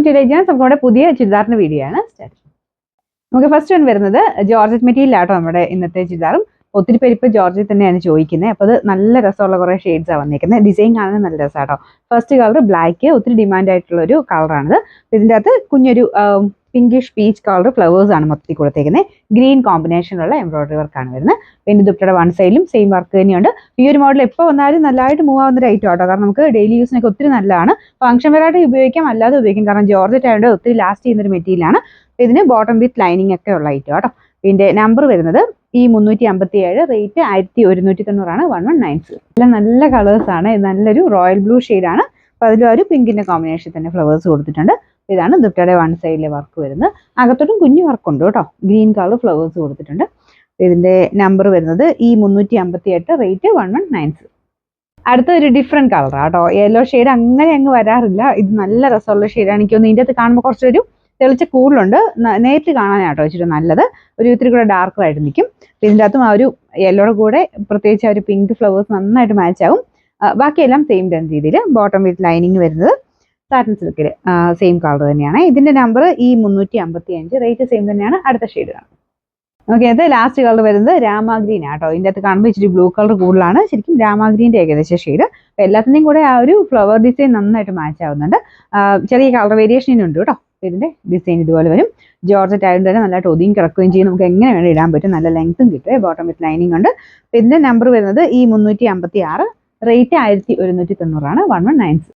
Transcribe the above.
To legends. നമ്മുടെ പുതിയ ചുരിദാറിന്റെ വീഡിയോ ആണ് സ്റ്റാർട്ട്. നമുക്ക് ഫസ്റ്റ് വൺ വരുന്നത് ജോർജറ്റ് മെറ്റീരിയൽ ആട്ടോ നമ്മുടെ ഇന്നത്തെ ചുരിദാറും. ഒത്തിരി പേര് ഇപ്പോൾ ജോർജറ്റ് തന്നെയാണ് ചോദിക്കുന്നത്. അപ്പോൾ അത് നല്ല രസമുള്ള കുറേ ഷെയ്ഡ്സാണ് വന്നിരിക്കുന്നത്. ഡിസൈൻ കാണാൻ നല്ല രസമാട്ടോ. ഫസ്റ്റ് കളർ ബ്ലാക്ക്, ഒത്തിരി ഡിമാൻഡ് ആയിട്ടുള്ള ഒരു കളറാണിത്. ഇതിൻ്റെ അകത്ത് കുഞ്ഞൊരു പിങ്കിഷ് പീച്ച് കളർ ഫ്ലവേഴ്സ് ആണ് മൊത്തത്തിൽ കൊടുത്തേക്കുന്നത്. ഗ്രീൻ കോമ്പിനേഷനുള്ള എംബ്രോയിഡറി വർക്കാണ് വരുന്നത്. പിന്നെ ദുപ്പട്ടയുടെ വൺ സൈഡിലും സെയിം വർക്ക് തന്നെയുണ്ട്. ഈ ഒരു മോഡൽ എപ്പോൾ വന്നാലും നല്ലതായിട്ട് മൂവ് ആവുന്ന ഒരു ഐറ്റം ആട്ടോ. കാരണം നമുക്ക് ഡെയിലി യൂസിനൊക്കെ ഒത്തിരി നല്ലതാണ്. ഫംഗ്ഷൻ വെയറായിട്ട് ഉപയോഗിക്കാം, അല്ലാതെ ഉപയോഗിക്കാം. കാരണം ജോർജറ്റ് ആയതുകൊണ്ട് ഒത്തിരി ലാസ്റ്റ് ചെയ്യുന്നൊരു മെറ്റീരിയലാണ്. ഇതിന് ബോട്ടം വിത്ത് ലൈനിങ് ഒക്കെ ഉള്ള ഐറ്റം ആട്ടോ. ഇതിൻ്റെ നമ്പർ വരുന്നത് ഈ 357, റേറ്റ് 1190 1190. എല്ലാം നല്ല കളേഴ്സാണ്. നല്ലൊരു റോയൽ ബ്ലൂ ഷെയ്ഡാണ്. അപ്പോൾ അതിലും ഒരു പിങ്കിൻ്റെ കോമ്പിനേഷൻ തന്നെ ഫ്ലവേഴ്സ് കൊടുത്തിട്ടുണ്ട്. ഇതാണ് ദുപ്പട്ടയുടെ വൺ സൈഡിലെ വർക്ക് വരുന്നത്. അകത്തോട്ടും കുഞ്ഞു വർക്കുണ്ട് കേട്ടോ. ഗ്രീൻ കളർ ഫ്ലവേഴ്സ് കൊടുത്തിട്ടുണ്ട്. ഇതിൻ്റെ നമ്പർ വരുന്നത് ഈ 358, റേറ്റ് 1190. അടുത്ത ഒരു ഡിഫറെൻറ്റ് കളറാണ് കേട്ടോ. യെല്ലോ ഷെയ്ഡ് അങ്ങനെ അങ്ങ് വരാറില്ല. ഇത് നല്ല രസമുള്ള ഷെയ്ഡാണ്. എനിക്കൊന്ന് ഇതിൻ്റെ അകത്ത് കാണുമ്പോൾ കുറച്ചൊരു തെളിച്ച കൂടുതലുണ്ട്. നേരിട്ട് കാണാനാട്ടോ വെച്ചിട്ട് നല്ലത്. ഒരു ഇത്തിരി കൂടെ ഡാർക്കറായിട്ട് നിൽക്കും. ഇതിൻ്റെ അകത്തും ആ ഒരു യെല്ലോയുടെ കൂടെ പ്രത്യേകിച്ച് ആ ഒരു പിങ്ക് ഫ്ലവേഴ്സ് നന്നായിട്ട് മാച്ച് ആവും. ബാക്കിയെല്ലാം സെയിം രീതിയിൽ ബോട്ടം വിത്ത് ലൈനിങ് വരുന്നത് സാറ്റൻ സിൽക്കിൽ സെയിം കളർ തന്നെയാണ്. ഇതിൻ്റെ നമ്പർ ഈ 355, റേറ്റ് സെയിം തന്നെയാണ്. അടുത്ത ഷെയ്ഡ് കാണാം. ഓക്കെ, അത് ലാസ്റ്റ് കളർ വരുന്നത് രാമാഗ്രീൻ ആട്ടോ. ഇതിൻ്റെ അകത്ത് കാണുമ്പോൾ ഇച്ചിരി ബ്ലൂ കളർ കൂടുതലാണ്. ശരിക്കും രാമാഗ്രീൻ്റെ ഏകദേശം ഷെയ്ഡ്. അപ്പോൾ എല്ലാത്തിൻ്റെയും കൂടെ ആ ഒരു ഫ്ലവർ ഡിസൈൻ നന്നായിട്ട് മാച്ച് ആവുന്നുണ്ട്. ചെറിയ കളർ വേരിയേഷൻ ഉണ്ട് കേട്ടോ. ഇതിൻ്റെ ഡിസൈൻ ഇതുപോലെ വരും. ജോർജറ്റ് ആയതുകൊണ്ട് തന്നെ നല്ലതായിട്ട് ഒതുങ്ങി കിടക്കുകയും ചെയ്യും. നമുക്ക് എങ്ങനെ വേണം ഇടാൻ പറ്റും. നല്ല ലെങ്ത്തും കിട്ടും. ബോട്ടം വിത്ത് ലൈനിങ് ഉണ്ട്. അപ്പോൾ ഇതിൻ്റെ നമ്പർ വരുന്നത് ഈ 356, റേറ്റ് 1190 1190.